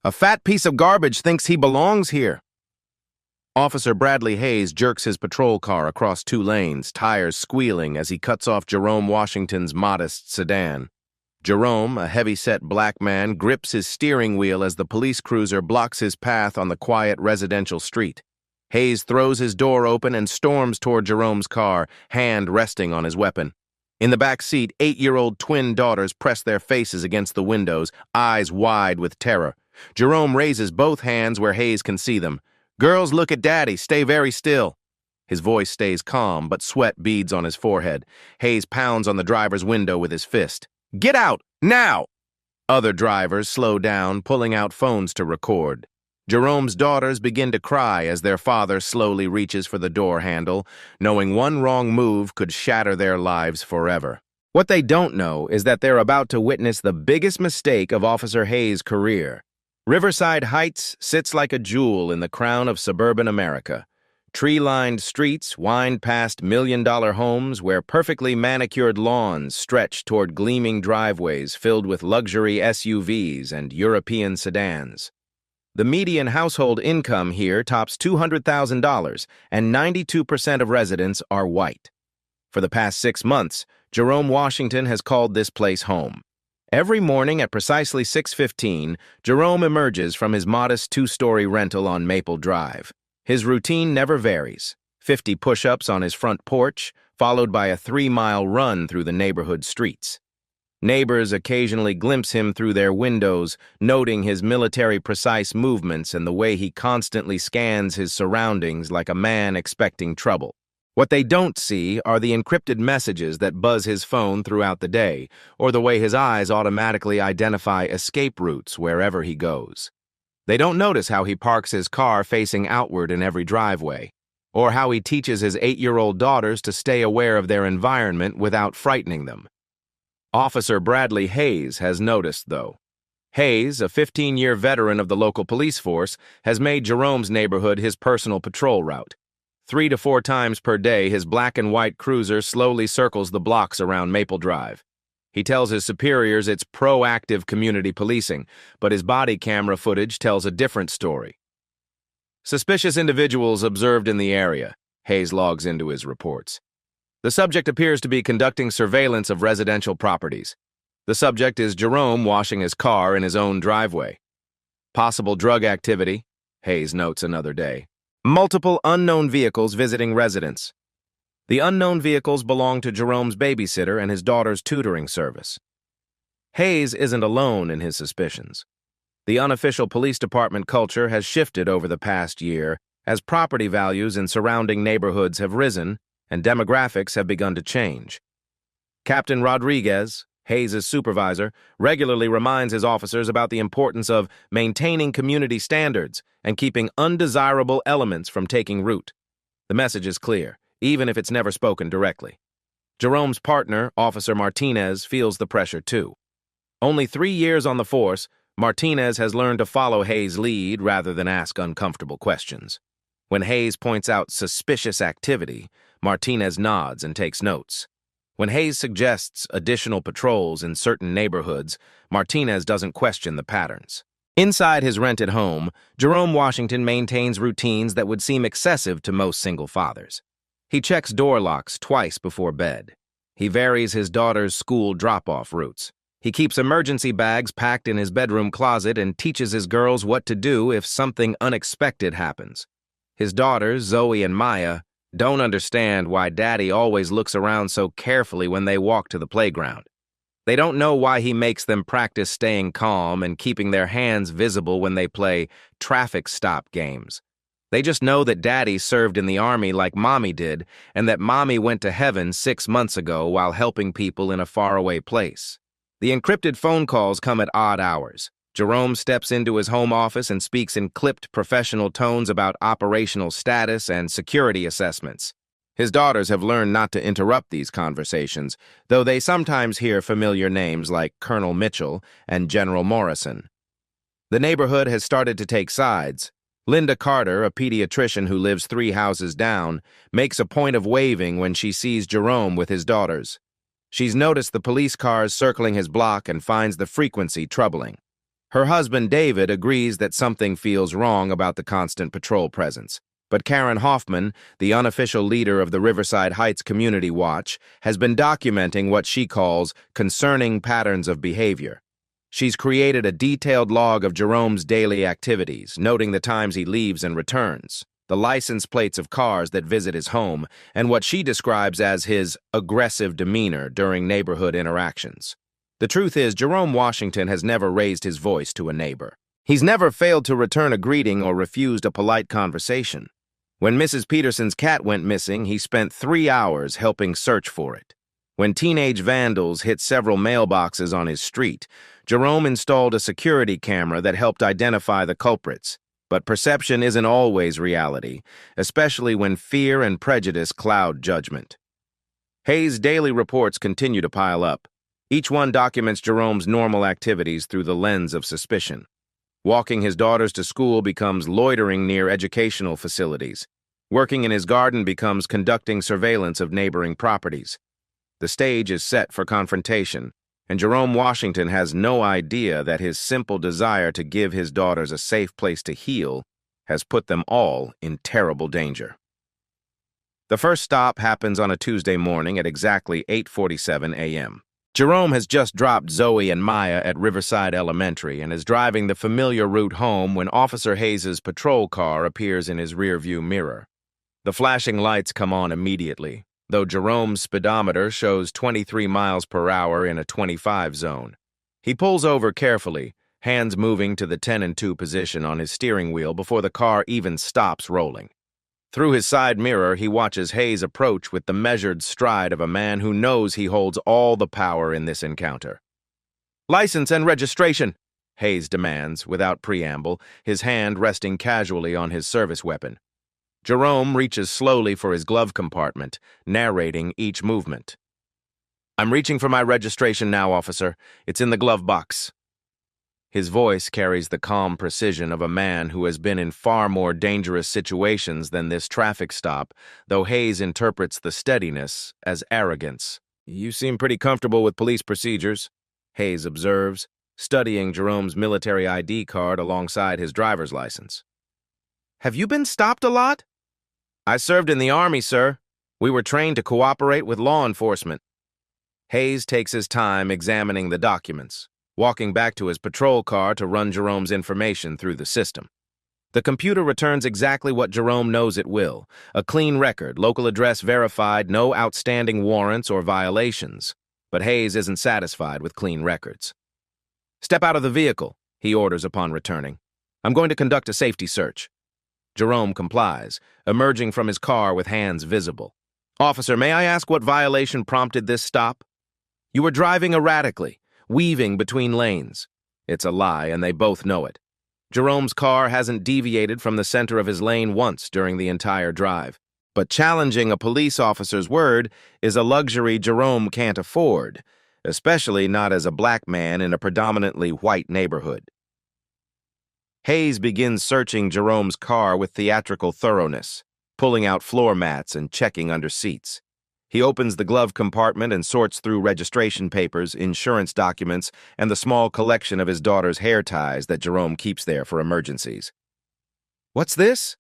A fat piece of garbage thinks he belongs here. Officer Bradley Hayes jerks his patrol car across 2 lanes, tires squealing as he cuts off Jerome Washington's modest sedan. Jerome, a heavy-set black man, grips his steering wheel as the police cruiser blocks his path on the quiet residential street. Hayes throws his door open and storms toward Jerome's car, hand resting on his weapon. In the back seat, 8-year-old twin daughters press their faces against the windows, eyes wide with terror. Jerome raises both hands where Hayes can see them. "Girls, look at Daddy. Stay very still." His voice stays calm, but sweat beads on his forehead. Hayes pounds on the driver's window with his fist. "Get out! Now!" Other drivers slow down, pulling out phones to record. Jerome's daughters begin to cry as their father slowly reaches for the door handle, knowing one wrong move could shatter their lives forever. What they don't know is that they're about to witness the biggest mistake of Officer Hayes' career. Riverside Heights sits like a jewel in the crown of suburban America. Tree-lined streets wind past million-dollar homes where perfectly manicured lawns stretch toward gleaming driveways filled with luxury SUVs and European sedans. The median household income here tops $200,000, and 92% of residents are white. For the past 6 months, Jerome Washington has called this place home. Every morning at precisely 6:15, Jerome emerges from his modest 2-story rental on Maple Drive. His routine never varies: 50 push-ups on his front porch, followed by a 3-mile run through the neighborhood streets. Neighbors occasionally glimpse him through their windows, noting his military-precise movements and the way he constantly scans his surroundings like a man expecting trouble. What they don't see are the encrypted messages that buzz his phone throughout the day, or the way his eyes automatically identify escape routes wherever he goes. They don't notice how he parks his car facing outward in every driveway, or how he teaches his 8-year-old daughters to stay aware of their environment without frightening them. Officer Bradley Hayes has noticed, though. Hayes, a 15-year veteran of the local police force, has made Jerome's neighborhood his personal patrol route. 3 to 4 times per day, his black and white cruiser slowly circles the blocks around Maple Drive. He tells his superiors it's proactive community policing, but his body camera footage tells a different story. Suspicious individuals observed in the area, Hayes logs into his reports. The subject appears to be conducting surveillance of residential properties. The subject is Jerome washing his car in his own driveway. Possible drug activity, Hayes notes another day. Multiple unknown vehicles visiting residents. The unknown vehicles belong to Jerome's babysitter and his daughter's tutoring service. Hayes isn't alone in his suspicions. The unofficial police department culture has shifted over the past year as property values in surrounding neighborhoods have risen and demographics have begun to change. Captain Rodriguez, Hayes' supervisor, regularly reminds his officers about the importance of maintaining community standards and keeping undesirable elements from taking root. The message is clear, even if it's never spoken directly. Jerome's partner, Officer Martinez, feels the pressure too. Only 3 years on the force, Martinez has learned to follow Hayes' lead rather than ask uncomfortable questions. When Hayes points out suspicious activity, Martinez nods and takes notes. When Hayes suggests additional patrols in certain neighborhoods, Martinez doesn't question the patterns. Inside his rented home, Jerome Washington maintains routines that would seem excessive to most single fathers. He checks door locks twice before bed. He varies his daughter's school drop-off routes. He keeps emergency bags packed in his bedroom closet and teaches his girls what to do if something unexpected happens. His daughters, Zoe and Maya, don't understand why Daddy always looks around so carefully when they walk to the playground. They don't know why he makes them practice staying calm and keeping their hands visible when they play traffic stop games. They just know that Daddy served in the Army like Mommy did, and that Mommy went to heaven 6 months ago while helping people in a faraway place. The encrypted phone calls come at odd hours. Jerome steps into his home office and speaks in clipped professional tones about operational status and security assessments. His daughters have learned not to interrupt these conversations, though they sometimes hear familiar names like Colonel Mitchell and General Morrison. The neighborhood has started to take sides. Linda Carter, a pediatrician who lives 3 houses down, makes a point of waving when she sees Jerome with his daughters. She's noticed the police cars circling his block and finds the frequency troubling. Her husband, David, agrees that something feels wrong about the constant patrol presence. But Karen Hoffman, the unofficial leader of the Riverside Heights Community Watch, has been documenting what she calls concerning patterns of behavior. She's created a detailed log of Jerome's daily activities, noting the times he leaves and returns, the license plates of cars that visit his home, and what she describes as his aggressive demeanor during neighborhood interactions. The truth is, Jerome Washington has never raised his voice to a neighbor. He's never failed to return a greeting or refused a polite conversation. When Mrs. Peterson's cat went missing, he spent 3 hours helping search for it. When teenage vandals hit several mailboxes on his street, Jerome installed a security camera that helped identify the culprits. But perception isn't always reality, especially when fear and prejudice cloud judgment. Hayes' daily reports continue to pile up. Each one documents Jerome's normal activities through the lens of suspicion. Walking his daughters to school becomes loitering near educational facilities. Working in his garden becomes conducting surveillance of neighboring properties. The stage is set for confrontation, and Jerome Washington has no idea that his simple desire to give his daughters a safe place to heal has put them all in terrible danger. The first stop happens on a Tuesday morning at exactly 8:47 a.m. Jerome has just dropped Zoe and Maya at Riverside Elementary and is driving the familiar route home when Officer Hayes' patrol car appears in his rearview mirror. The flashing lights come on immediately, though Jerome's speedometer shows 23 miles per hour in a 25 zone. He pulls over carefully, hands moving to the 10 and 2 position on his steering wheel before the car even stops rolling. Through his side mirror, he watches Hayes approach with the measured stride of a man who knows he holds all the power in this encounter. "License and registration," Hayes demands, without preamble, his hand resting casually on his service weapon. Jerome reaches slowly for his glove compartment, narrating each movement. "I'm reaching for my registration now, officer. It's in the glove box." His voice carries the calm precision of a man who has been in far more dangerous situations than this traffic stop, though Hayes interprets the steadiness as arrogance. "You seem pretty comfortable with police procedures," Hayes observes, studying Jerome's military ID card alongside his driver's license. "Have you been stopped a lot?" "I served in the Army, sir. We were trained to cooperate with law enforcement." Hayes takes his time examining the documents, walking back to his patrol car to run Jerome's information through the system. The computer returns exactly what Jerome knows it will: a clean record, local address verified, no outstanding warrants or violations. But Hayes isn't satisfied with clean records. "Step out of the vehicle," he orders upon returning. "I'm going to conduct a safety search." Jerome complies, emerging from his car with hands visible. "Officer, may I ask what violation prompted this stop?" "You were driving erratically, weaving between lanes." It's a lie, and they both know it. Jerome's car hasn't deviated from the center of his lane once during the entire drive. But challenging a police officer's word is a luxury Jerome can't afford, especially not as a black man in a predominantly white neighborhood. Hayes begins searching Jerome's car with theatrical thoroughness, pulling out floor mats and checking under seats. He opens the glove compartment and sorts through registration papers, insurance documents, and the small collection of his daughter's hair ties that Jerome keeps there for emergencies. "What's this?"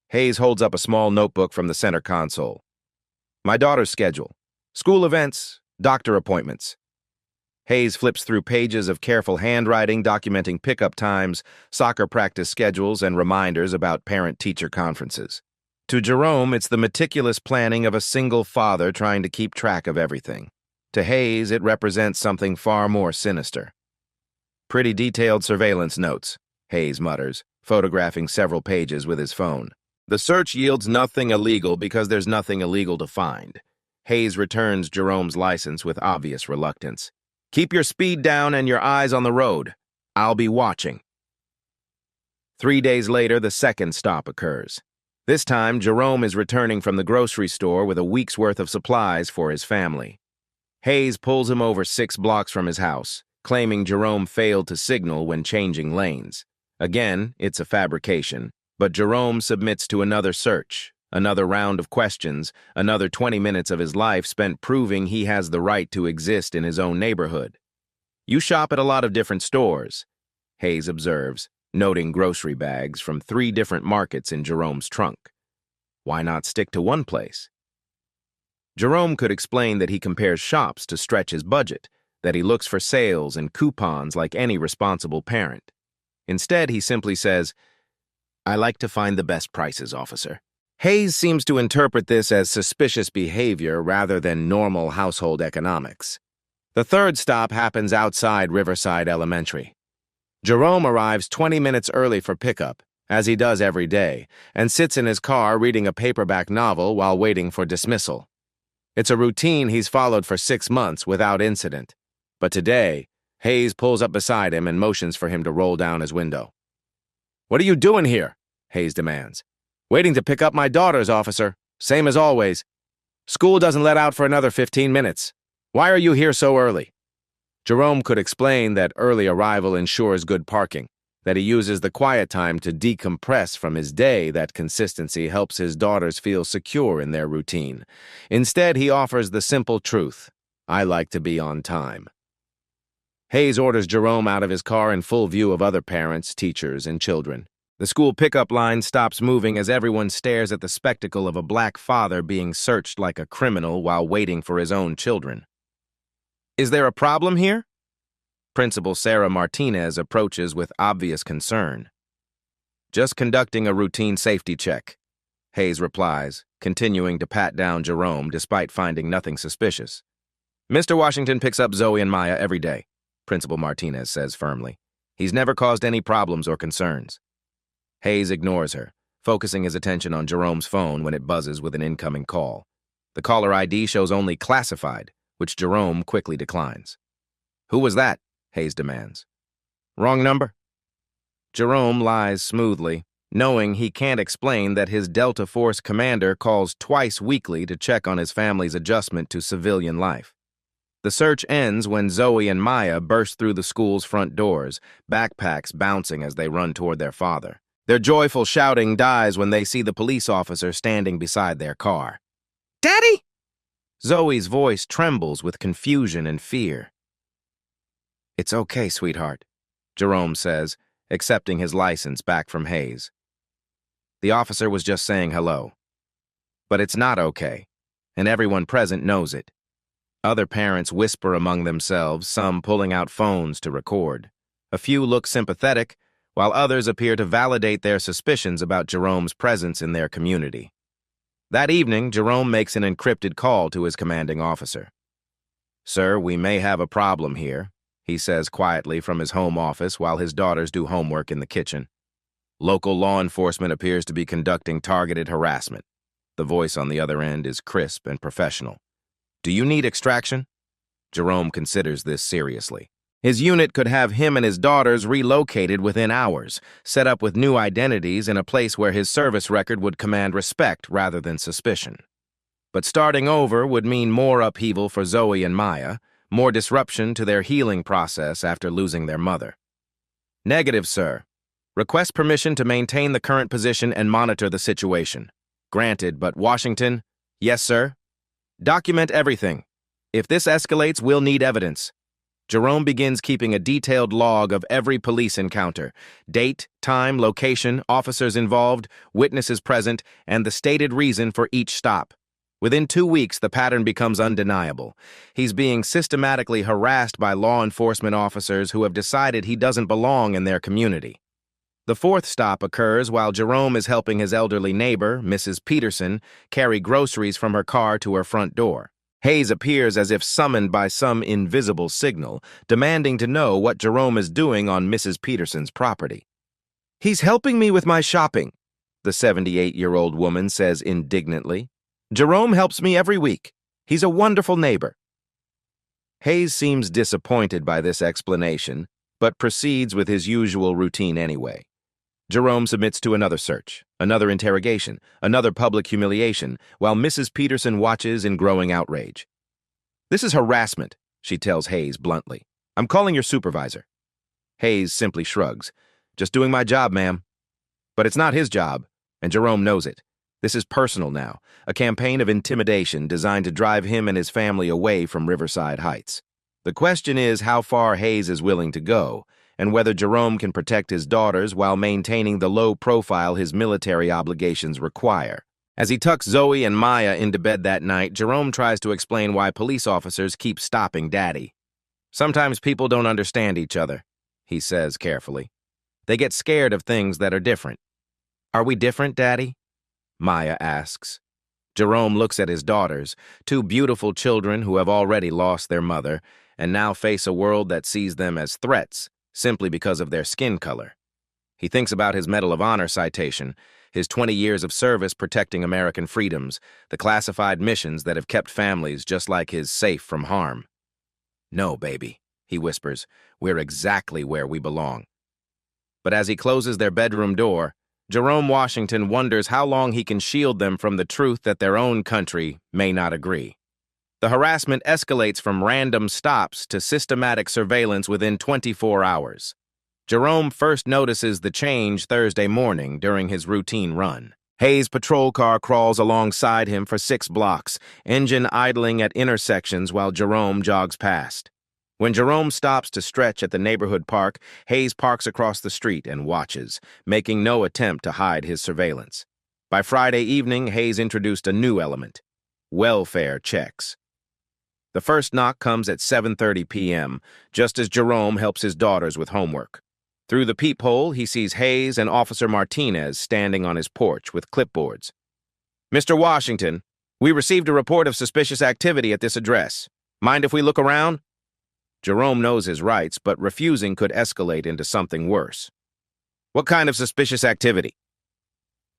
Hayes holds up a small notebook from the center console. "My daughter's schedule. School events, doctor appointments." Hayes flips through pages of careful handwriting documenting pickup times, soccer practice schedules, and reminders about parent-teacher conferences. To Jerome, it's the meticulous planning of a single father trying to keep track of everything. To Hayes, it represents something far more sinister. "Pretty detailed surveillance notes," Hayes mutters, photographing several pages with his phone. The search yields nothing illegal because there's nothing illegal to find. Hayes returns Jerome's license with obvious reluctance. "Keep your speed down and your eyes on the road. I'll be watching." 3 days later, the second stop occurs. This time, Jerome is returning from the grocery store with a week's worth of supplies for his family. Hayes pulls him over 6 blocks from his house, claiming Jerome failed to signal when changing lanes. Again, it's a fabrication, but Jerome submits to another search, another round of questions, another 20 minutes of his life spent proving he has the right to exist in his own neighborhood. "You shop at a lot of different stores." Hayes observes, noting grocery bags from 3 different markets in Jerome's trunk. Why not stick to one place? Jerome could explain that he compares shops to stretch his budget, that he looks for sales and coupons like any responsible parent. Instead, he simply says, "I like to find the best prices, officer." Hayes seems to interpret this as suspicious behavior rather than normal household economics. The third stop happens outside Riverside Elementary. Jerome arrives 20 minutes early for pickup, as he does every day, and sits in his car reading a paperback novel while waiting for dismissal. It's a routine he's followed for 6 months without incident. But today, Hayes pulls up beside him and motions for him to roll down his window. "What are you doing here?" Hayes demands. "Waiting to pick up my daughters, officer. Same as always. School doesn't let out for another 15 minutes. Why are you here so early?" Jerome could explain that early arrival ensures good parking, that he uses the quiet time to decompress from his day, that consistency helps his daughters feel secure in their routine. Instead, he offers the simple truth: "I like to be on time." Hayes orders Jerome out of his car in full view of other parents, teachers, and children. The school pickup line stops moving as everyone stares at the spectacle of a black father being searched like a criminal while waiting for his own children. "Is there a problem here?" Principal Sarah Martinez approaches with obvious concern. "Just conducting a routine safety check," Hayes replies, continuing to pat down Jerome despite finding nothing suspicious. "Mr. Washington picks up Zoe and Maya every day," Principal Martinez says firmly. "He's never caused any problems or concerns." Hayes ignores her, focusing his attention on Jerome's phone when it buzzes with an incoming call. The caller ID shows only classified, which Jerome quickly declines. "Who was that?" Hayes demands. "Wrong number." Jerome lies smoothly, knowing he can't explain that his Delta Force commander calls twice weekly to check on his family's adjustment to civilian life. The search ends when Zoe and Maya burst through the school's front doors, backpacks bouncing as they run toward their father. Their joyful shouting dies when they see the police officer standing beside their car. "Daddy!" Zoe's voice trembles with confusion and fear. "It's okay, sweetheart," Jerome says, accepting his license back from Hayes. The officer was just saying hello. But it's not okay, and everyone present knows it. Other parents whisper among themselves, some pulling out phones to record. A few look sympathetic, while others appear to validate their suspicions about Jerome's presence in their community. That evening, Jerome makes an encrypted call to his commanding officer. "Sir, we may have a problem here," he says quietly from his home office while his daughters do homework in the kitchen. "Local law enforcement appears to be conducting targeted harassment." The voice on the other end is crisp and professional. "Do you need extraction?" Jerome considers this seriously. His unit could have him and his daughters relocated within hours, set up with new identities in a place where his service record would command respect rather than suspicion. But starting over would mean more upheaval for Zoe and Maya, more disruption to their healing process after losing their mother. "Negative, sir. Request permission to maintain the current position and monitor the situation." "Granted, but Washington..." "Yes, sir." "Document everything. If this escalates, we'll need evidence." Jerome begins keeping a detailed log of every police encounter: date, time, location, officers involved, witnesses present, and the stated reason for each stop. Within 2 weeks, the pattern becomes undeniable. He's being systematically harassed by law enforcement officers who have decided he doesn't belong in their community. The fourth stop occurs while Jerome is helping his elderly neighbor, Mrs. Peterson, carry groceries from her car to her front door. Hayes appears as if summoned by some invisible signal, demanding to know what Jerome is doing on Mrs. Peterson's property. "He's helping me with my shopping," the 78-year-old woman says indignantly. "Jerome helps me every week. He's a wonderful neighbor." Hayes seems disappointed by this explanation, but proceeds with his usual routine anyway. Jerome submits to another search, another interrogation, another public humiliation, while Mrs. Peterson watches in growing outrage. "This is harassment," she tells Hayes bluntly. "I'm calling your supervisor." Hayes simply shrugs. "Just doing my job, ma'am." But it's not his job, and Jerome knows it. This is personal now, a campaign of intimidation designed to drive him and his family away from Riverside Heights. The question is how far Hayes is willing to go, and whether Jerome can protect his daughters while maintaining the low profile his military obligations require. As he tucks Zoe and Maya into bed that night, Jerome tries to explain why police officers keep stopping Daddy. "Sometimes people don't understand each other," he says carefully. "They get scared of things that are different." "Are we different, Daddy?" Maya asks. Jerome looks at his daughters, two beautiful children who have already lost their mother and now face a world that sees them as threats simply because of their skin color. He thinks about his Medal of Honor citation, his 20 years of service protecting American freedoms, the classified missions that have kept families just like his safe from harm. "No, baby," he whispers, "we're exactly where we belong." But as he closes their bedroom door, Jerome Washington wonders how long he can shield them from the truth that their own country may not agree. The harassment escalates from random stops to systematic surveillance within 24 hours. Jerome first notices the change Thursday morning during his routine run. Hayes' patrol car crawls alongside him for 6 blocks, engine idling at intersections while Jerome jogs past. When Jerome stops to stretch at the neighborhood park, Hayes parks across the street and watches, making no attempt to hide his surveillance. By Friday evening, Hayes introduced a new element: welfare checks. The first knock comes at 7:30 p.m., just as Jerome helps his daughters with homework. Through the peephole, he sees Hayes and Officer Martinez standing on his porch with clipboards. "Mr. Washington, we received a report of suspicious activity at this address. Mind if we look around?" Jerome knows his rights, but refusing could escalate into something worse. "What kind of suspicious activity?"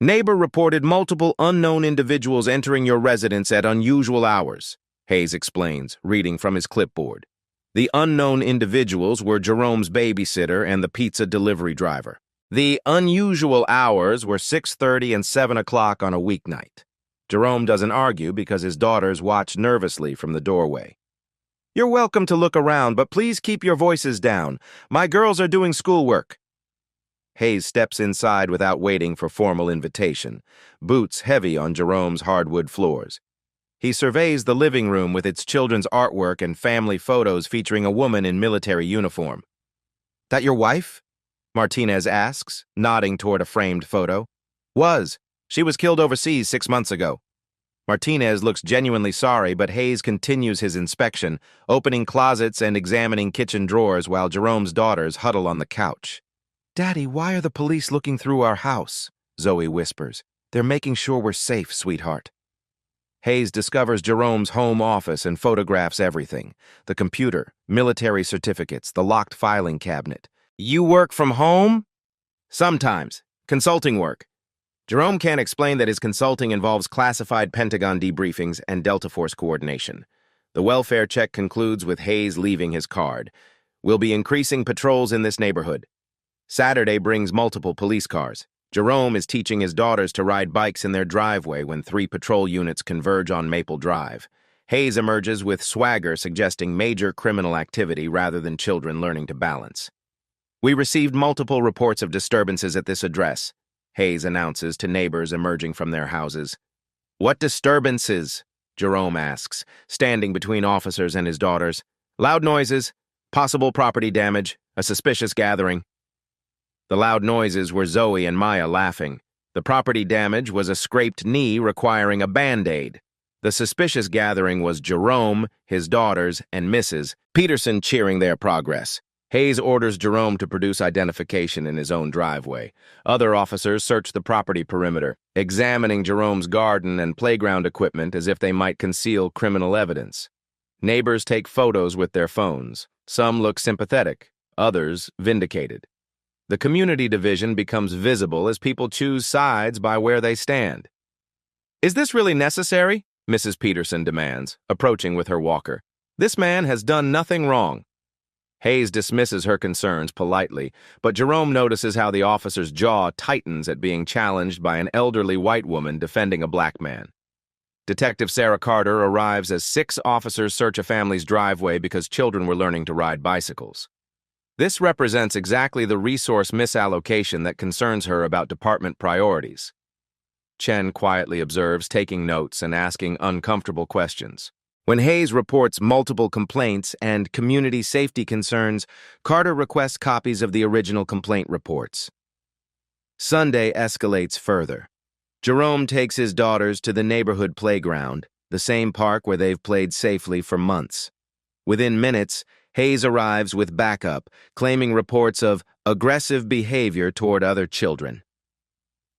"Neighbor reported multiple unknown individuals entering your residence at unusual hours," Hayes explains, reading from his clipboard. The unknown individuals were Jerome's babysitter and the pizza delivery driver. The unusual hours were 6:30 and 7 o'clock on a weeknight. Jerome doesn't argue because his daughters watch nervously from the doorway. "You're welcome to look around, but please keep your voices down. My girls are doing schoolwork." Hayes steps inside without waiting for formal invitation, boots heavy on Jerome's hardwood floors. He surveys the living room with its children's artwork and family photos featuring a woman in military uniform. "That your wife?" Martinez asks, nodding toward a framed photo. "Was. She was killed overseas 6 months ago." Martinez looks genuinely sorry, but Hayes continues his inspection, opening closets and examining kitchen drawers while Jerome's daughters huddle on the couch. "Daddy, why are the police looking through our house?" Zoe whispers. "They're making sure we're safe, sweetheart." Hayes discovers Jerome's home office and photographs everything: the computer, military certificates, the locked filing cabinet. "You work from home?" "Sometimes. Consulting work." Jerome can't explain that his consulting involves classified Pentagon debriefings and Delta Force coordination. The welfare check concludes with Hayes leaving his card. "We'll be increasing patrols in this neighborhood." Saturday brings multiple police cars. Jerome is teaching his daughters to ride bikes in their driveway when 3 patrol units converge on Maple Drive. Hayes emerges with swagger suggesting major criminal activity rather than children learning to balance. "We received multiple reports of disturbances at this address," Hayes announces to neighbors emerging from their houses. "What disturbances?" Jerome asks, standing between officers and his daughters. "Loud noises, possible property damage, a suspicious gathering." The loud noises were Zoe and Maya laughing. The property damage was a scraped knee requiring a Band-Aid. The suspicious gathering was Jerome, his daughters, and Mrs. Peterson cheering their progress. Hayes orders Jerome to produce identification in his own driveway. Other officers search the property perimeter, examining Jerome's garden and playground equipment as if they might conceal criminal evidence. Neighbors take photos with their phones. Some look sympathetic, others vindicated. The community division becomes visible as people choose sides by where they stand. "Is this really necessary?" Mrs. Peterson demands, approaching with her walker. "This man has done nothing wrong." Hayes dismisses her concerns politely, but Jerome notices how the officer's jaw tightens at being challenged by an elderly white woman defending a black man. Detective Sarah Carter arrives as 6 officers search a family's driveway because children were learning to ride bicycles. This represents exactly the resource misallocation that concerns her about department priorities. Chen quietly observes, taking notes and asking uncomfortable questions. When Hayes reports multiple complaints and community safety concerns, Carter requests copies of the original complaint reports. Sunday escalates further. Jerome takes his daughters to the neighborhood playground, the same park where they've played safely for months. Within minutes, Hayes arrives with backup, claiming reports of aggressive behavior toward other children.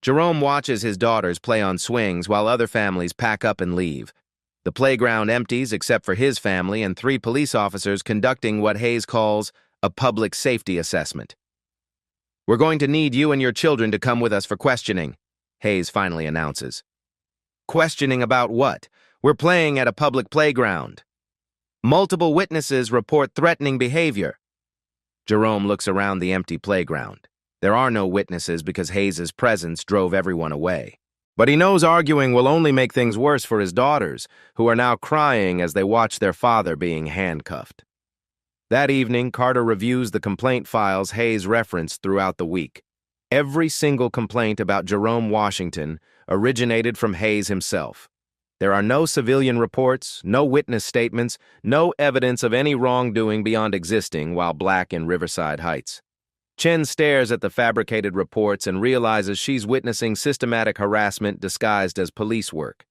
Jerome watches his daughters play on swings while other families pack up and leave. The playground empties except for his family and 3 police officers conducting what Hayes calls a public safety assessment. "We're going to need you and your children to come with us for questioning," Hayes finally announces. "Questioning about what? We're playing at a public playground. Multiple witnesses report threatening behavior." Jerome looks around the empty playground. There are no witnesses because Hayes's presence drove everyone away. But he knows arguing will only make things worse for his daughters, who are now crying as they watch their father being handcuffed. That evening, Carter reviews the complaint files Hayes referenced throughout the week. Every single complaint about Jerome Washington originated from Hayes himself. There are no civilian reports, no witness statements, no evidence of any wrongdoing beyond existing while black in Riverside Heights. Chen stares at the fabricated reports and realizes she's witnessing systematic harassment disguised as police work.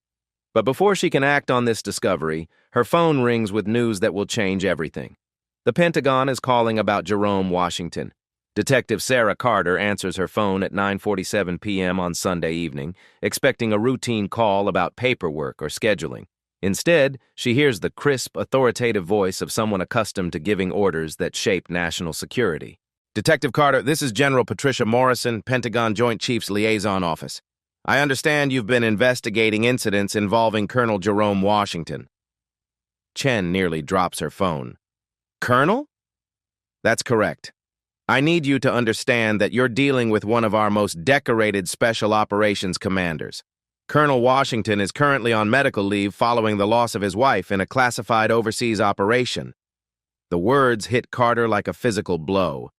But before she can act on this discovery, her phone rings with news that will change everything. The Pentagon is calling about Jerome Washington. Detective Sarah Carter answers her phone at 9:47 p.m. on Sunday evening, expecting a routine call about paperwork or scheduling. Instead, she hears the crisp, authoritative voice of someone accustomed to giving orders that shape national security. "Detective Carter, this is General Patricia Morrison, Pentagon Joint Chiefs Liaison Office. I understand you've been investigating incidents involving Colonel Jerome Washington." Chen nearly drops her phone. "Colonel?" "That's correct. I need you to understand that you're dealing with one of our most decorated Special Operations commanders. Colonel Washington is currently on medical leave following the loss of his wife in a classified overseas operation." The words hit Carter like a physical blow.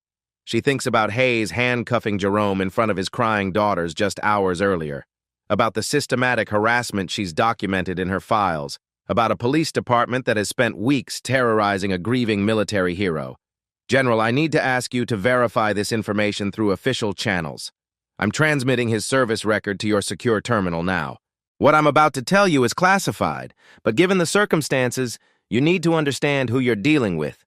She thinks about Hayes handcuffing Jerome in front of his crying daughters just hours earlier, about the systematic harassment she's documented in her files, about a police department that has spent weeks terrorizing a grieving military hero. "General, I need to ask you to verify this information through official channels. I'm transmitting his service record to your secure terminal now. What I'm about to tell you is classified, but given the circumstances, you need to understand who you're dealing with."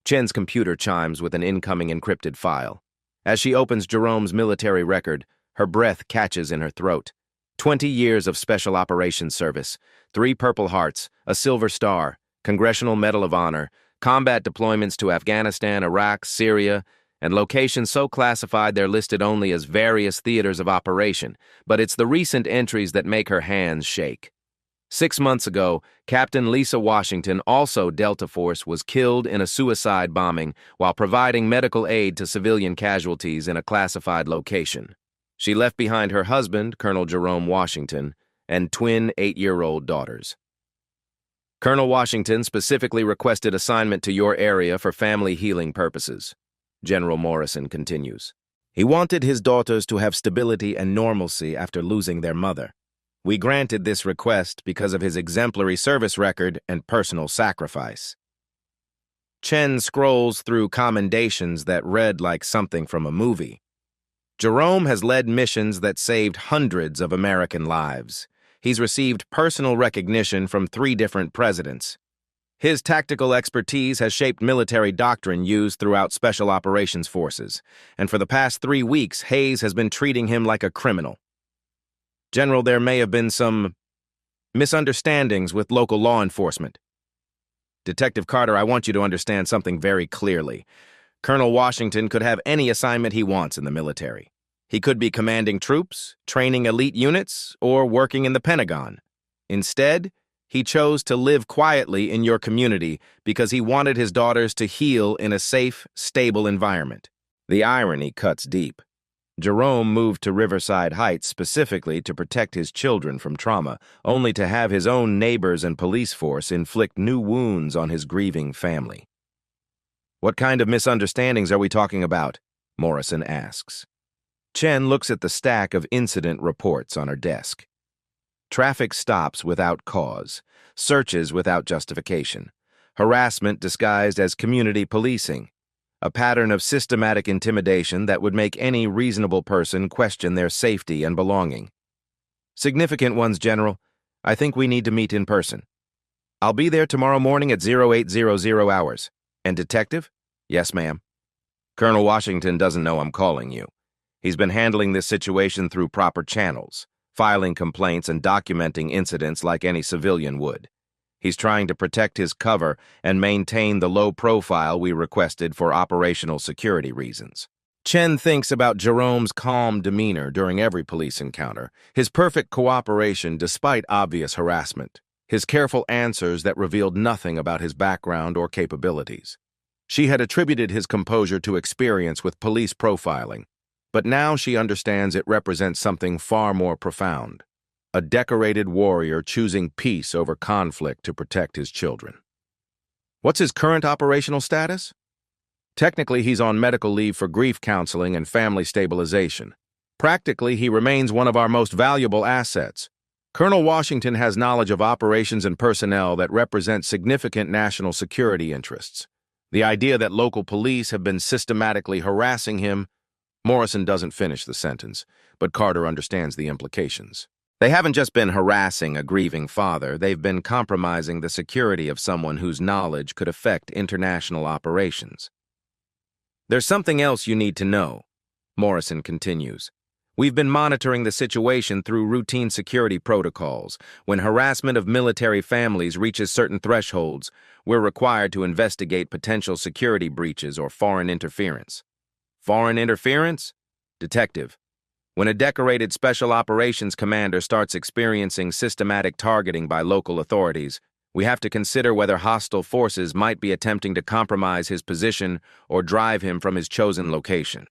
Chen's computer chimes with an incoming encrypted file. As she opens Jerome's military record, her breath catches in her throat. 20 years of Special Operations service, 3 Purple Hearts, a Silver Star, Congressional Medal of Honor, combat deployments to Afghanistan, Iraq, Syria, and locations so classified they're listed only as various theaters of operation, but it's the recent entries that make her hands shake. 6 months ago, Captain Lisa Washington, also Delta Force, was killed in a suicide bombing while providing medical aid to civilian casualties in a classified location. She left behind her husband, Colonel Jerome Washington, and twin 8-year-old daughters. "Colonel Washington specifically requested assignment to your area for family healing purposes," General Morrison continues. "He wanted his daughters to have stability and normalcy after losing their mother. We granted this request because of his exemplary service record and personal sacrifice." Chen scrolls through commendations that read like something from a movie. Jerome has led missions that saved hundreds of American lives. He's received personal recognition from 3 different presidents. His tactical expertise has shaped military doctrine used throughout Special Operations forces, and for the past 3 weeks, Hayes has been treating him like a criminal. "General, there may have been some misunderstandings with local law enforcement." "Detective Carter, I want you to understand something very clearly. Colonel Washington could have any assignment he wants in the military. He could be commanding troops, training elite units, or working in the Pentagon. Instead, he chose to live quietly in your community because he wanted his daughters to heal in a safe, stable environment." The irony cuts deep. Jerome moved to Riverside Heights specifically to protect his children from trauma, only to have his own neighbors and police force inflict new wounds on his grieving family. "What kind of misunderstandings are we talking about?" Morrison asks. Chen looks at the stack of incident reports on her desk. Traffic stops without cause, searches without justification, harassment disguised as community policing, a pattern of systematic intimidation that would make any reasonable person question their safety and belonging. Significant ones, General. I think we need to meet in person. I'll be there tomorrow morning at 0800 hours. And Detective? Yes, ma'am. Colonel Washington doesn't know I'm calling you. He's been handling this situation through proper channels, filing complaints and documenting incidents like any civilian would. He's trying to protect his cover and maintain the low profile we requested for operational security reasons. Chen thinks about Jerome's calm demeanor during every police encounter, his perfect cooperation despite obvious harassment, his careful answers that revealed nothing about his background or capabilities. She had attributed his composure to experience with police profiling, but now she understands it represents something far more profound. A decorated warrior choosing peace over conflict to protect his children. What's his current operational status? Technically, he's on medical leave for grief counseling and family stabilization. Practically, he remains one of our most valuable assets. Colonel Washington has knowledge of operations and personnel that represent significant national security interests. The idea that local police have been systematically harassing him. Morrison doesn't finish the sentence, but Carter understands the implications. They haven't just been harassing a grieving father, they've been compromising the security of someone whose knowledge could affect international operations. There's something else you need to know, Morrison continues. We've been monitoring the situation through routine security protocols. When harassment of military families reaches certain thresholds, we're required to investigate potential security breaches or foreign interference. Foreign interference? Detective. When a decorated special operations commander starts experiencing systematic targeting by local authorities, we have to consider whether hostile forces might be attempting to compromise his position or drive him from his chosen location.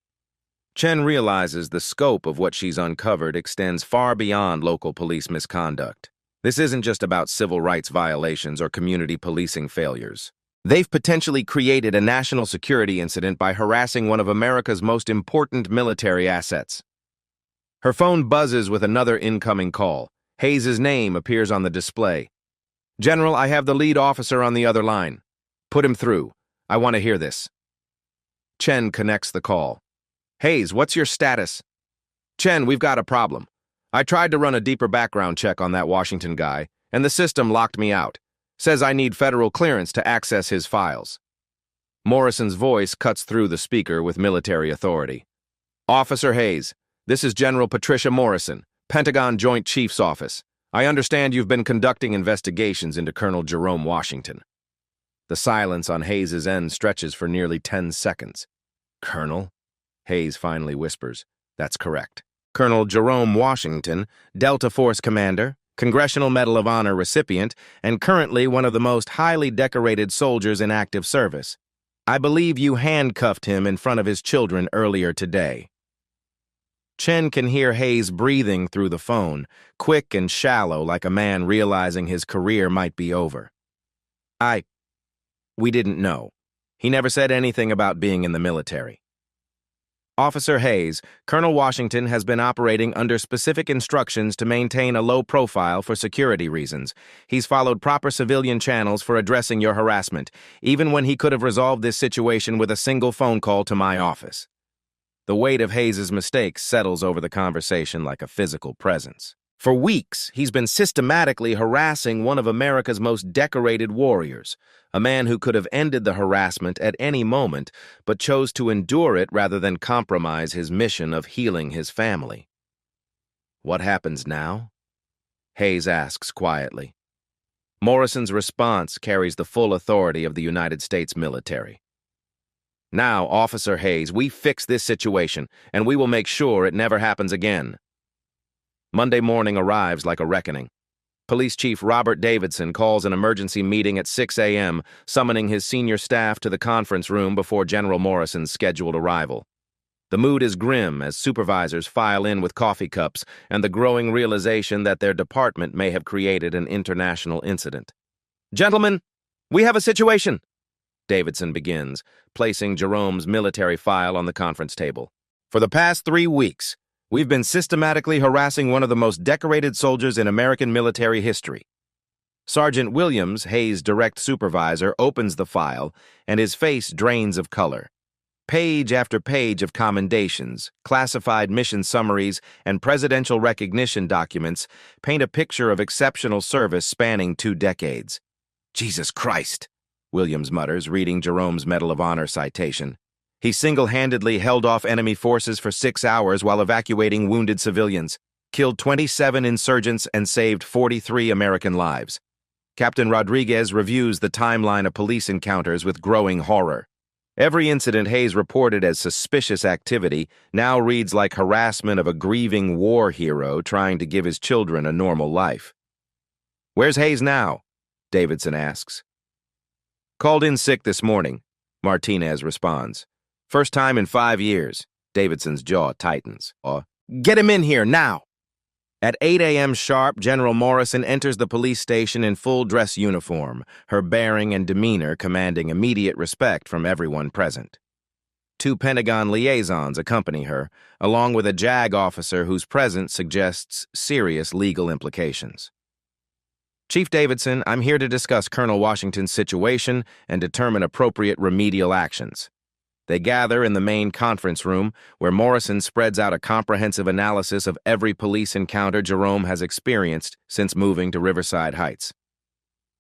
Chen realizes the scope of what she's uncovered extends far beyond local police misconduct. This isn't just about civil rights violations or community policing failures. They've potentially created a national security incident by harassing one of America's most important military assets. Her phone buzzes with another incoming call. Hayes' name appears on the display. General, I have the lead officer on the other line. Put him through. I want to hear this. Chen connects the call. Hayes, what's your status? Chen, we've got a problem. I tried to run a deeper background check on that Washington guy, and the system locked me out. Says I need federal clearance to access his files. Morrison's voice cuts through the speaker with military authority. Officer Hayes, this is General Patricia Morrison, Pentagon Joint Chiefs Office. I understand you've been conducting investigations into Colonel Jerome Washington. The silence on Hayes' end stretches for nearly 10 seconds. Colonel? Hayes finally whispers. That's correct. Colonel Jerome Washington, Delta Force Commander, Congressional Medal of Honor recipient, and currently one of the most highly decorated soldiers in active service. I believe you handcuffed him in front of his children earlier today. Chen can hear Hayes breathing through the phone, quick and shallow like a man realizing his career might be over. We didn't know. He never said anything about being in the military. Officer Hayes, Colonel Washington has been operating under specific instructions to maintain a low profile for security reasons. He's followed proper civilian channels for addressing your harassment, even when he could have resolved this situation with a single phone call to my office. The weight of Hayes' mistakes settles over the conversation like a physical presence. For weeks, he's been systematically harassing one of America's most decorated warriors, a man who could have ended the harassment at any moment, but chose to endure it rather than compromise his mission of healing his family. What happens now? Hayes asks quietly. Morrison's response carries the full authority of the United States military. Now, Officer Hayes, we fix this situation, and we will make sure it never happens again. Monday morning arrives like a reckoning. Police Chief Robert Davidson calls an emergency meeting at 6 a.m., summoning his senior staff to the conference room before General Morrison's scheduled arrival. The mood is grim as supervisors file in with coffee cups and the growing realization that their department may have created an international incident. Gentlemen, we have a situation, Davidson begins, placing Jerome's military file on the conference table. For the past 3 weeks, We've been systematically harassing one of the most decorated soldiers in American military history. Sergeant Williams, Hayes' direct supervisor, opens the file, and his face drains of color. Page after page of commendations, classified mission summaries, and presidential recognition documents paint a picture of exceptional service spanning 2 decades. Jesus Christ, Williams mutters, reading Jerome's Medal of Honor citation. He single-handedly held off enemy forces for 6 hours while evacuating wounded civilians, killed 27 insurgents, and saved 43 American lives. Captain Rodriguez reviews the timeline of police encounters with growing horror. Every incident Hayes reported as suspicious activity now reads like harassment of a grieving war hero trying to give his children a normal life. "Where's Hayes now?" Davidson asks. "Called in sick this morning," Martinez responds. "First time in 5 years." Davidson's jaw tightens. "Get him in here now!" At 8 a.m. sharp, General Morrison enters the police station in full dress uniform, her bearing and demeanor commanding immediate respect from everyone present. 2 Pentagon liaisons accompany her, along with a JAG officer whose presence suggests serious legal implications. "Chief Davidson, I'm here to discuss Colonel Washington's situation and determine appropriate remedial actions." They gather in the main conference room, where Morrison spreads out a comprehensive analysis of every police encounter Jerome has experienced since moving to Riverside Heights.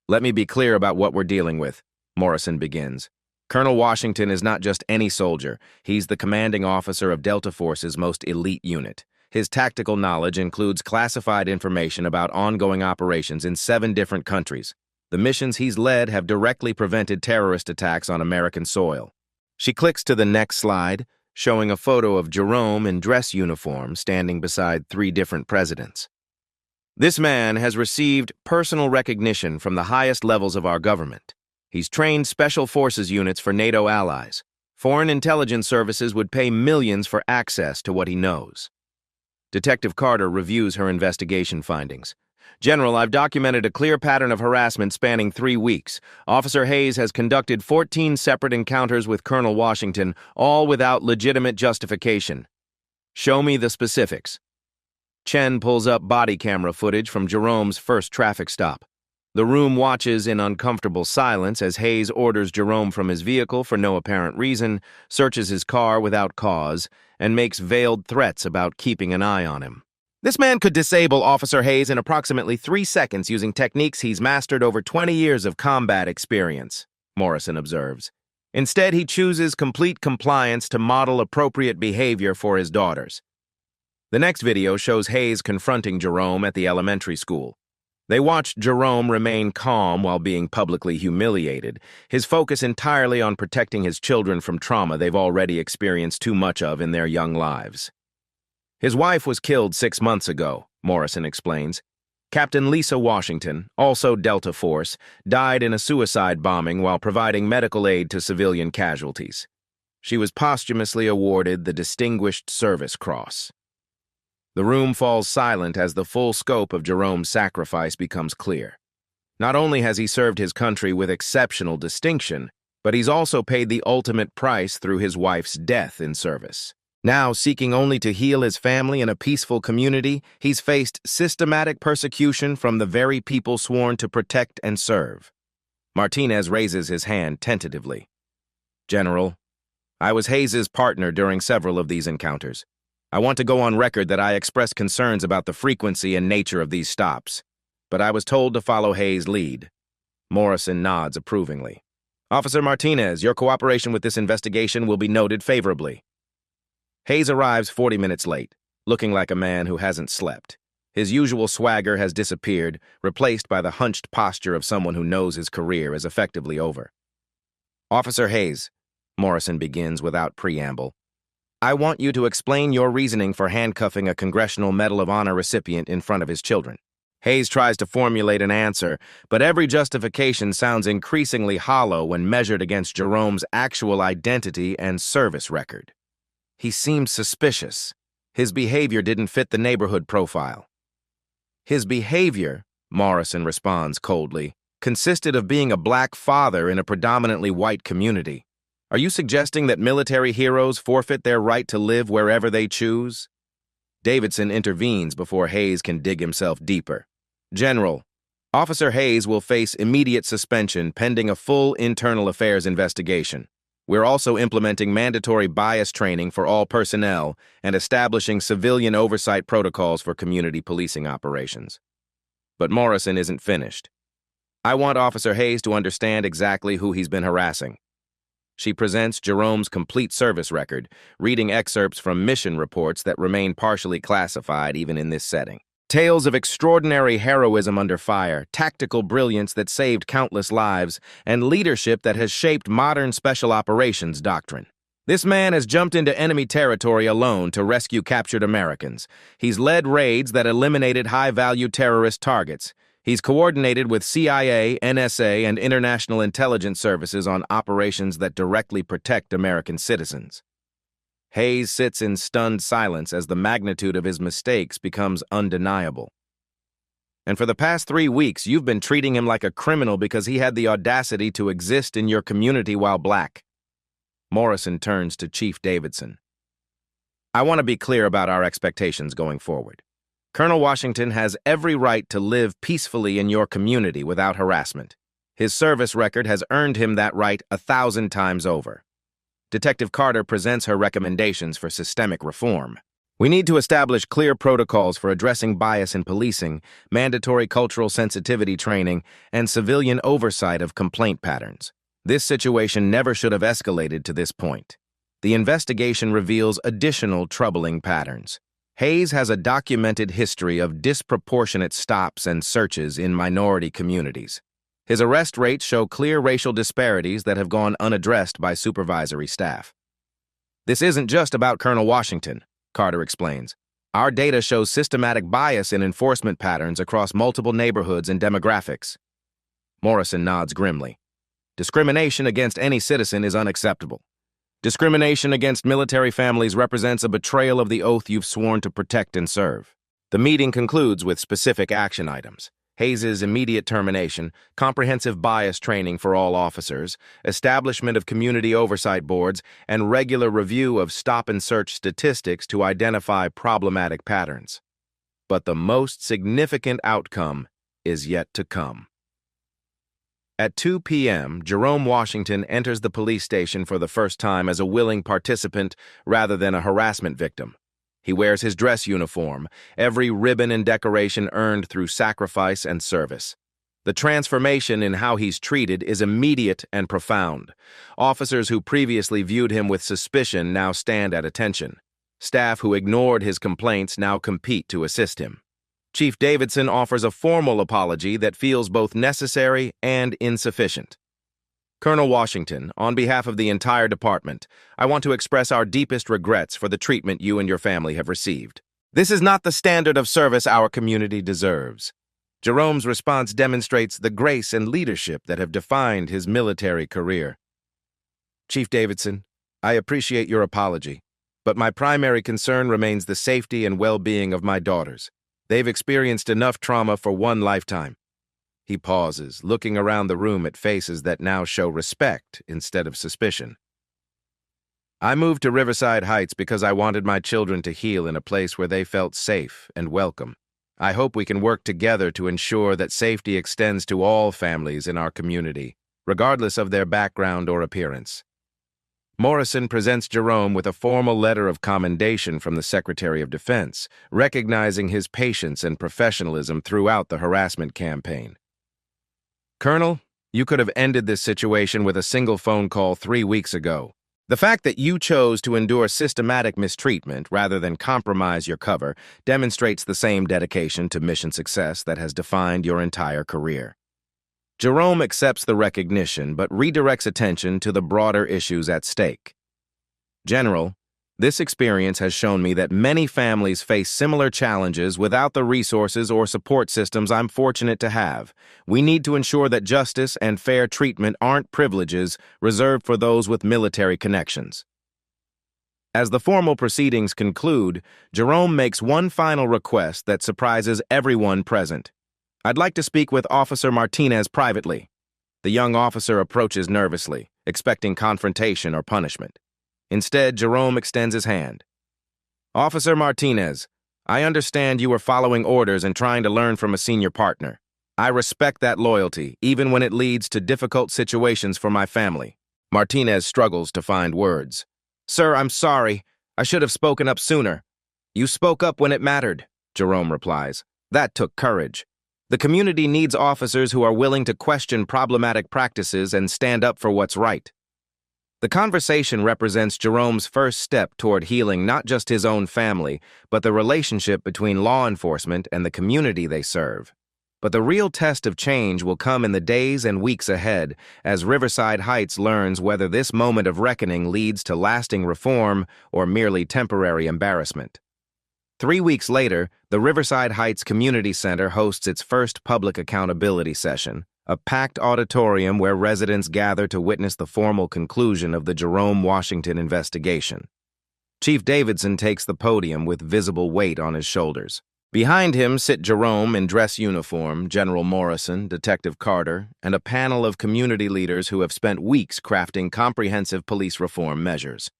"Let me be clear about what we're dealing with," Morrison begins. "Colonel Washington is not just any soldier. He's the commanding officer of Delta Force's most elite unit. His tactical knowledge includes classified information about ongoing operations in 7 different countries. The missions he's led have directly prevented terrorist attacks on American soil." She clicks to the next slide, showing a photo of Jerome in dress uniform standing beside 3 different presidents. "This man has received personal recognition from the highest levels of our government. He's trained special forces units for NATO allies. Foreign intelligence services would pay millions for access to what he knows." Detective Carter reviews her investigation findings. "General, I've documented a clear pattern of harassment spanning 3 weeks. Officer Hayes has conducted 14 separate encounters with Colonel Washington, all without legitimate justification. Show me the specifics." Chen pulls up body camera footage from Jerome's first traffic stop. The room watches in uncomfortable silence as Hayes orders Jerome from his vehicle for no apparent reason, searches his car without cause, and makes veiled threats about keeping an eye on him. "This man could disable Officer Hayes in approximately 3 seconds using techniques he's mastered over 20 years of combat experience," Morrison observes. "Instead, he chooses complete compliance to model appropriate behavior for his daughters." The next video shows Hayes confronting Jerome at the elementary school. They watched Jerome remain calm while being publicly humiliated, his focus entirely on protecting his children from trauma they've already experienced too much of in their young lives. "His wife was killed 6 months ago," Morrison explains. "Captain Lisa Washington, also Delta Force, died in a suicide bombing while providing medical aid to civilian casualties. She was posthumously awarded the Distinguished Service Cross." The room falls silent as the full scope of Jerome's sacrifice becomes clear. Not only has he served his country with exceptional distinction, but he's also paid the ultimate price through his wife's death in service. Now, seeking only to heal his family in a peaceful community, he's faced systematic persecution from the very people sworn to protect and serve. Martinez raises his hand tentatively. "General, I was Hayes's partner during several of these encounters. I want to go on record that I expressed concerns about the frequency and nature of these stops, but I was told to follow Hayes' lead." Morrison nods approvingly. "Officer Martinez, your cooperation with this investigation will be noted favorably." Hayes arrives 40 minutes late, looking like a man who hasn't slept. His usual swagger has disappeared, replaced by the hunched posture of someone who knows his career is effectively over. "Officer Hayes," Morrison begins without preamble, "I want you to explain your reasoning for handcuffing a Congressional Medal of Honor recipient in front of his children." Hayes tries to formulate an answer, but every justification sounds increasingly hollow when measured against Jerome's actual identity and service record. He seemed suspicious. His behavior didn't fit the neighborhood profile. "His behavior," Morrison responds coldly, "consisted of being a black father in a predominantly white community. Are you suggesting that military heroes forfeit their right to live wherever they choose?" Davidson intervenes before Hayes can dig himself deeper. General, Officer Hayes will face immediate suspension pending a full internal affairs investigation. We're also implementing mandatory bias training for all personnel and establishing civilian oversight protocols for community policing operations. But Morrison isn't finished. I want Officer Hayes to understand exactly who he's been harassing. She presents Jerome's complete service record, reading excerpts from mission reports that remain partially classified even in this setting. Tales of extraordinary heroism under fire, tactical brilliance that saved countless lives, and leadership that has shaped modern special operations doctrine. This man has jumped into enemy territory alone to rescue captured Americans. He's led raids that eliminated high-value terrorist targets. He's coordinated with CIA, NSA, and international intelligence services on operations that directly protect American citizens. Hayes sits in stunned silence as the magnitude of his mistakes becomes undeniable. And for the past 3 weeks, you've been treating him like a criminal because he had the audacity to exist in your community while black. Morrison turns to Chief Davidson. I want to be clear about our expectations going forward. Colonel Washington has every right to live peacefully in your community without harassment. His service record has earned him that right 1,000 times over. Detective Carter presents her recommendations for systemic reform. We need to establish clear protocols for addressing bias in policing, mandatory cultural sensitivity training, and civilian oversight of complaint patterns. This situation never should have escalated to this point. The investigation reveals additional troubling patterns. Hayes has a documented history of disproportionate stops and searches in minority communities. His arrest rates show clear racial disparities that have gone unaddressed by supervisory staff. This isn't just about Colonel Washington, Carter explains. Our data shows systematic bias in enforcement patterns across multiple neighborhoods and demographics. Morrison nods grimly. Discrimination against any citizen is unacceptable. Discrimination against military families represents a betrayal of the oath you've sworn to protect and serve. The meeting concludes with specific action items. Hayes' immediate termination, comprehensive bias training for all officers, establishment of community oversight boards, and regular review of stop-and-search statistics to identify problematic patterns. But the most significant outcome is yet to come. At 2 p.m., Jerome Washington enters the police station for the first time as a willing participant rather than a harassment victim. He wears his dress uniform, every ribbon and decoration earned through sacrifice and service. The transformation in how he's treated is immediate and profound. Officers who previously viewed him with suspicion now stand at attention. Staff who ignored his complaints now compete to assist him. Chief Davidson offers a formal apology that feels both necessary and insufficient. Colonel Washington, on behalf of the entire department, I want to express our deepest regrets for the treatment you and your family have received. This is not the standard of service our community deserves. Jerome's response demonstrates the grace and leadership that have defined his military career. Chief Davidson, I appreciate your apology, but my primary concern remains the safety and well-being of my daughters. They've experienced enough trauma for one lifetime. He pauses, looking around the room at faces that now show respect instead of suspicion. I moved to Riverside Heights because I wanted my children to heal in a place where they felt safe and welcome. I hope we can work together to ensure that safety extends to all families in our community, regardless of their background or appearance. Morrison presents Jerome with a formal letter of commendation from the Secretary of Defense, recognizing his patience and professionalism throughout the harassment campaign. Colonel, you could have ended this situation with a single phone call 3 weeks ago. The fact that you chose to endure systematic mistreatment rather than compromise your cover demonstrates the same dedication to mission success that has defined your entire career. Jerome accepts the recognition but redirects attention to the broader issues at stake. General, this experience has shown me that many families face similar challenges without the resources or support systems I'm fortunate to have. We need to ensure that justice and fair treatment aren't privileges reserved for those with military connections. As the formal proceedings conclude, Jerome makes one final request that surprises everyone present. I'd like to speak with Officer Martinez privately. The young officer approaches nervously, expecting confrontation or punishment. Instead, Jerome extends his hand. Officer Martinez, I understand you were following orders and trying to learn from a senior partner. I respect that loyalty, even when it leads to difficult situations for my family. Martinez struggles to find words. Sir, I'm sorry. I should have spoken up sooner. You spoke up when it mattered, Jerome replies. That took courage. The community needs officers who are willing to question problematic practices and stand up for what's right. The conversation represents Jerome's first step toward healing not just his own family, but the relationship between law enforcement and the community they serve. But the real test of change will come in the days and weeks ahead as Riverside Heights learns whether this moment of reckoning leads to lasting reform or merely temporary embarrassment. 3 weeks later, the Riverside Heights Community Center hosts its first public accountability session, a packed auditorium where residents gather to witness the formal conclusion of the Jerome Washington investigation. Chief Davidson takes the podium with visible weight on his shoulders. Behind him sit Jerome in dress uniform, General Morrison, Detective Carter, and a panel of community leaders who have spent weeks crafting comprehensive police reform measures.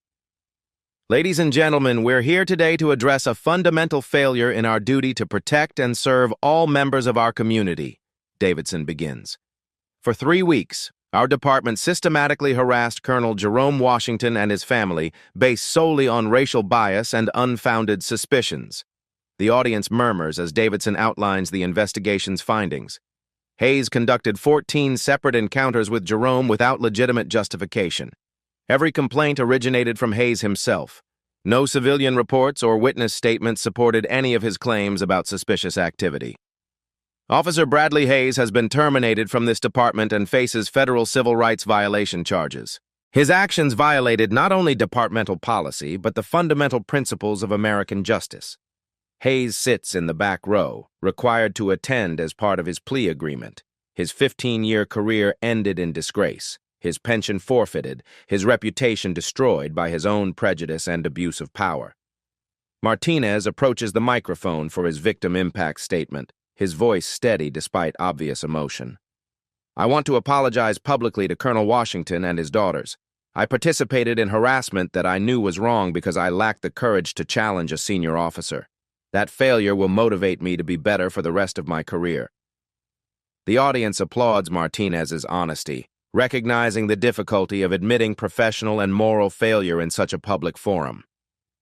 Ladies and gentlemen, we're here today to address a fundamental failure in our duty to protect and serve all members of our community, Davidson begins. For 3 weeks, our department systematically harassed Colonel Jerome Washington and his family based solely on racial bias and unfounded suspicions. The audience murmurs as Davidson outlines the investigation's findings. Hayes conducted 14 separate encounters with Jerome without legitimate justification. Every complaint originated from Hayes himself. No civilian reports or witness statements supported any of his claims about suspicious activity. Officer Bradley Hayes has been terminated from this department and faces federal civil rights violation charges. His actions violated not only departmental policy, but the fundamental principles of American justice. Hayes sits in the back row, required to attend as part of his plea agreement. His 15-year career ended in disgrace. His pension forfeited, his reputation destroyed by his own prejudice and abuse of power. Martinez approaches the microphone for his victim impact statement, his voice steady despite obvious emotion. I want to apologize publicly to Colonel Washington and his daughters. I participated in harassment that I knew was wrong because I lacked the courage to challenge a senior officer. That failure will motivate me to be better for the rest of my career. The audience applauds Martinez's honesty, recognizing the difficulty of admitting professional and moral failure in such a public forum.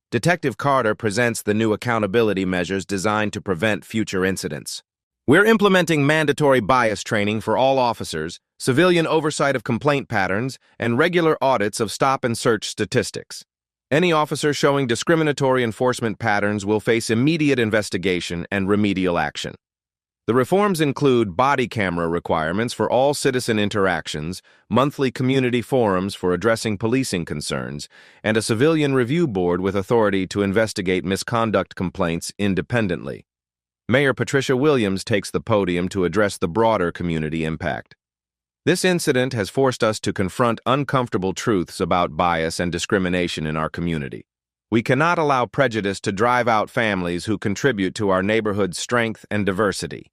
Detective Carter presents the new accountability measures designed to prevent future incidents. We're implementing mandatory bias training for all officers, civilian oversight of complaint patterns, and regular audits of stop and search statistics. Any officer showing discriminatory enforcement patterns will face immediate investigation and remedial action. The reforms include body camera requirements for all citizen interactions, monthly community forums for addressing policing concerns, and a civilian review board with authority to investigate misconduct complaints independently. Mayor Patricia Williams takes the podium to address the broader community impact. This incident has forced us to confront uncomfortable truths about bias and discrimination in our community. We cannot allow prejudice to drive out families who contribute to our neighborhood's strength and diversity.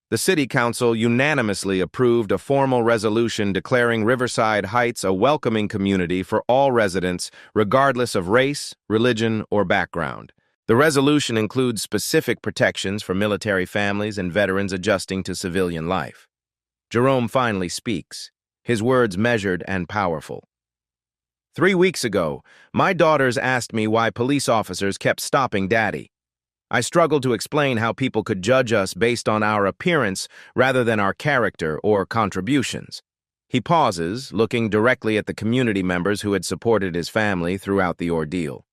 The City Council unanimously approved a formal resolution declaring Riverside Heights a welcoming community for all residents, regardless of race, religion, or background. The resolution includes specific protections for military families and veterans adjusting to civilian life. Jerome finally speaks, his words measured and powerful. 3 weeks ago, my daughters asked me why police officers kept stopping Daddy. I struggled to explain how people could judge us based on our appearance rather than our character or contributions. He pauses, looking directly at the community members who had supported his family throughout the ordeal.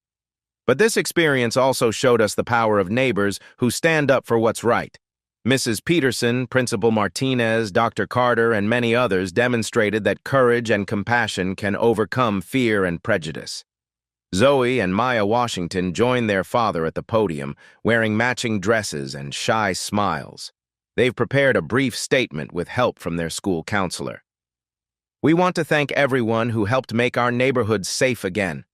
But this experience also showed us the power of neighbors who stand up for what's right. Mrs. Peterson, Principal Martinez, Dr. Carter, and many others demonstrated that courage and compassion can overcome fear and prejudice. Zoe and Maya Washington joined their father at the podium, wearing matching dresses and shy smiles. They've prepared a brief statement with help from their school counselor. We want to thank everyone who helped make our neighborhood safe again.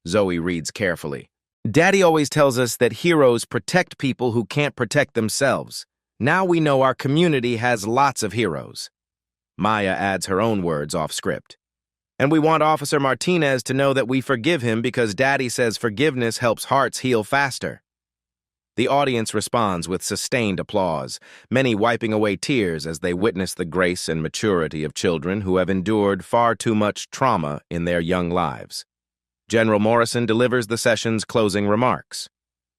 Zoe reads carefully. Daddy always tells us that heroes protect people who can't protect themselves. Now we know our community has lots of heroes. Maya adds her own words off script. And we want Officer Martinez to know that we forgive him because Daddy says forgiveness helps hearts heal faster. The audience responds with sustained applause, many wiping away tears as they witness the grace and maturity of children who have endured far too much trauma in their young lives. General Morrison delivers the session's closing remarks.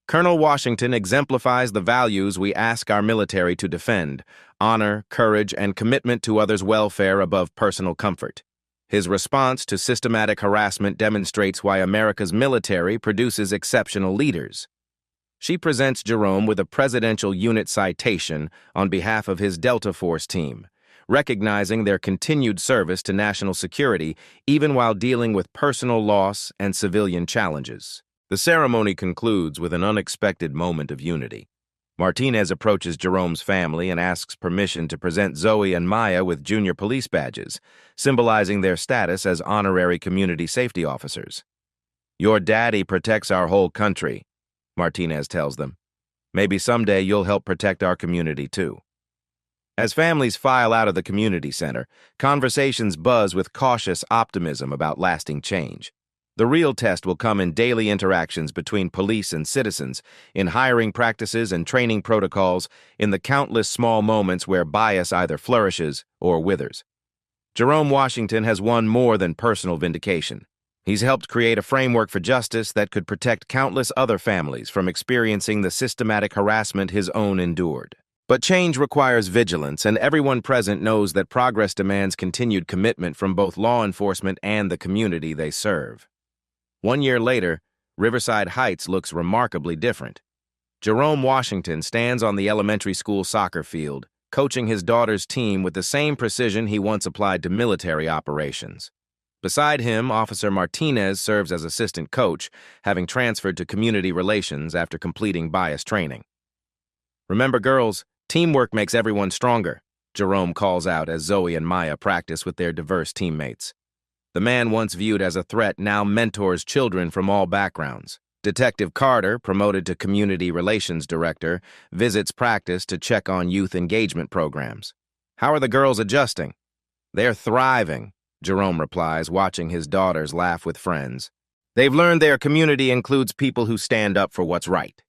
Colonel Washington exemplifies the values we ask our military to defend: honor, courage, and commitment to others' welfare above personal comfort. His response to systematic harassment demonstrates why America's military produces exceptional leaders. She presents Jerome with a Presidential Unit Citation on behalf of his Delta Force team, recognizing their continued service to national security even while dealing with personal loss and civilian challenges. The ceremony concludes with an unexpected moment of unity. Martinez approaches Jerome's family and asks permission to present Zoe and Maya with junior police badges, symbolizing their status as honorary community safety officers. "Your daddy protects our whole country," Martinez tells them. "Maybe someday you'll help protect our community too." As families file out of the community center, conversations buzz with cautious optimism about lasting change. The real test will come in daily interactions between police and citizens, in hiring practices and training protocols, in the countless small moments where bias either flourishes or withers. Jerome Washington has won more than personal vindication. He's helped create a framework for justice that could protect countless other families from experiencing the systematic harassment his own endured. But change requires vigilance, and everyone present knows that progress demands continued commitment from both law enforcement and the community they serve. 1 year later, Riverside Heights looks remarkably different. Jerome Washington stands on the elementary school soccer field, coaching his daughter's team with the same precision he once applied to military operations. Beside him, Officer Martinez serves as assistant coach, having transferred to community relations after completing bias training. "Remember, girls, teamwork makes everyone stronger," Jerome calls out as Zoe and Maya practice with their diverse teammates. The man once viewed as a threat now mentors children from all backgrounds. Detective Carter, promoted to Community Relations Director, visits practice to check on youth engagement programs. "How are the girls adjusting?" "They're thriving," Jerome replies, watching his daughters laugh with friends. "They've learned their community includes people who stand up for what's right."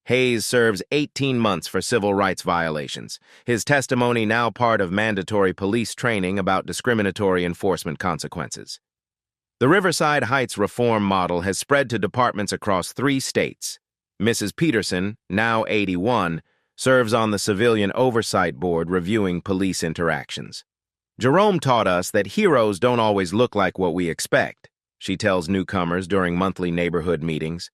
Hayes serves 18 months for civil rights violations, his testimony now part of mandatory police training about discriminatory enforcement consequences. The Riverside Heights reform model has spread to departments across 3 states. Mrs. Peterson, now 81, serves on the Civilian Oversight Board reviewing police interactions. "Jerome taught us that heroes don't always look like what we expect," she tells newcomers during monthly neighborhood meetings.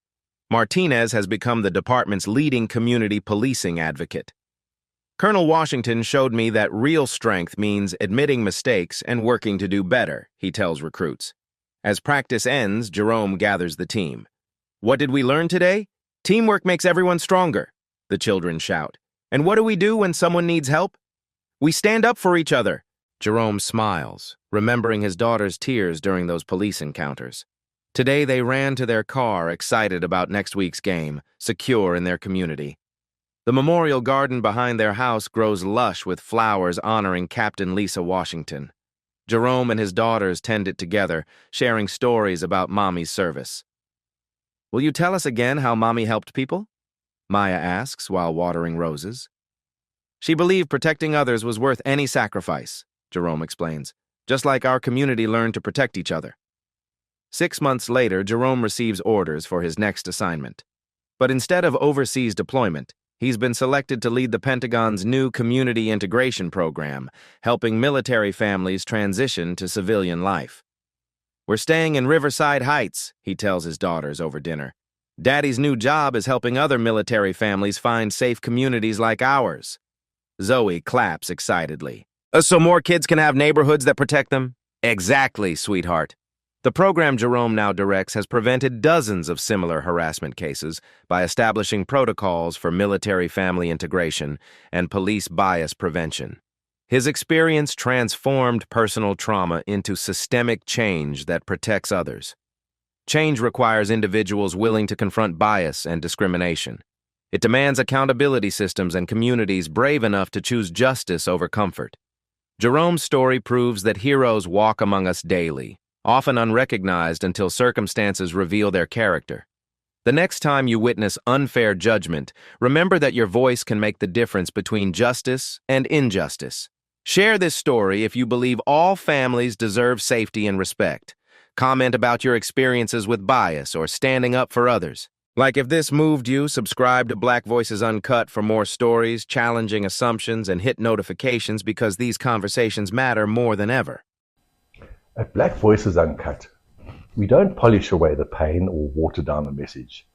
Martinez has become the department's leading community policing advocate. "Colonel Washington showed me that real strength means admitting mistakes and working to do better," he tells recruits. As practice ends, Jerome gathers the team. "What did we learn today? Teamwork makes everyone stronger," the children shout. "And what do we do when someone needs help? We stand up for each other." Jerome smiles, remembering his daughter's tears during those police encounters. Today they ran to their car, excited about next week's game, secure in their community. The memorial garden behind their house grows lush with flowers honoring Captain Lisa Washington. Jerome and his daughters tend it together, sharing stories about Mommy's service. "Will you tell us again how Mommy helped people?" Maya asks while watering roses. "She believed protecting others was worth any sacrifice," Jerome explains, "just like our community learned to protect each other." 6 months later, Jerome receives orders for his next assignment. But instead of overseas deployment, he's been selected to lead the Pentagon's new community integration program, helping military families transition to civilian life. "We're staying in Riverside Heights," he tells his daughters over dinner. "Daddy's new job is helping other military families find safe communities like ours." Zoe claps excitedly. "So more kids can have neighborhoods that protect them?" "Exactly, sweetheart." The program Jerome now directs has prevented dozens of similar harassment cases by establishing protocols for military family integration and police bias prevention. His experience transformed personal trauma into systemic change that protects others. Change requires individuals willing to confront bias and discrimination. It demands accountability systems and communities brave enough to choose justice over comfort. Jerome's story proves that heroes walk among us daily, often unrecognized until circumstances reveal their character. The next time you witness unfair judgment, remember that your voice can make the difference between justice and injustice. Share this story if you believe all families deserve safety and respect. Comment about your experiences with bias or standing up for others. Like if this moved you, subscribe to Black Voices Uncut for more stories, challenging assumptions, and hit notifications because these conversations matter more than ever. At Black Voices Uncut, we don't polish away the pain or water down the message.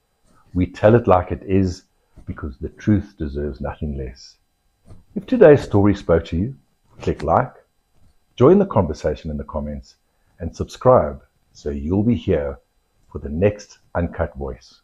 We tell it like it is because the truth deserves nothing less. If today's story spoke to you, click like, join the conversation in the comments, and subscribe so you'll be here for the next Uncut Voice.